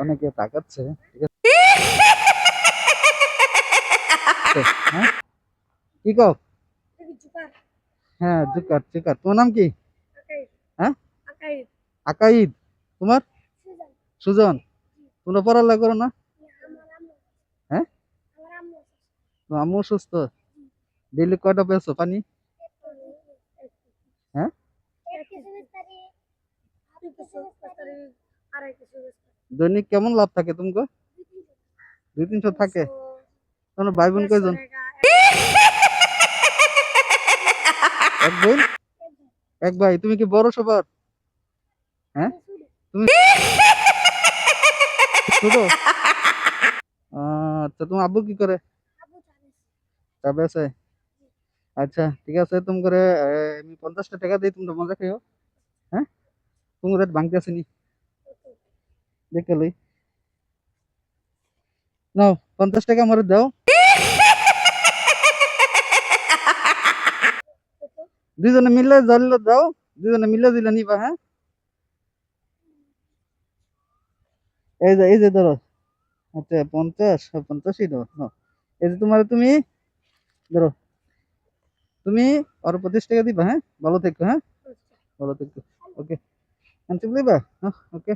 অনেকে তাকাচ্ছে, ঠিক আছে? হ্যাঁ, কি কও? হ্যাঁ, জুকার জুকার। তোমার নাম কি? হ্যাঁ, আকাইদ। তোমার? সুজন। তোমরা পড়ালেখা করো না? হ্যাঁ, তোমার আম্মু অসুস্থ? ডেইলি কয়টা পেয়েছো পানি? হ্যাঁ, দৈনিক কেমন লাভ থাকে তোমাকে? 200-300 থাকে? তোমার ভাই বোন কয়জন? এক বোন, এক ভাই। তুমি কি বড় সবার? হ্যাঁ, তুমি ছোট? আচ্ছা, তোমার আব্বু কি করে? চা বেচে? আচ্ছা, ঠিক আছে। তুমি করে আমি 50টা টাকা দিই, তোমরা মজা খাইও। হ্যাঁ, তুমি রেট ভাঙতে আসেনি, দেখে লই। নাও, 50 টাকা আমার দাও। দুজনে মিলে জল দাও, দুজনে মিলে দিলে নিবা। হ্যাঁ, এই যে ধরো। আচ্ছা, 50, 50ই দাও, নাও। এই যে তোমার, তুমি ধরো, তুমি আর 25 টাকা দিবা। হ্যাঁ, ভালো থেকো। হ্যাঁ, ভালো থেকো। ওকে, আনতে বলিবা। হ্যাঁ, ওকে।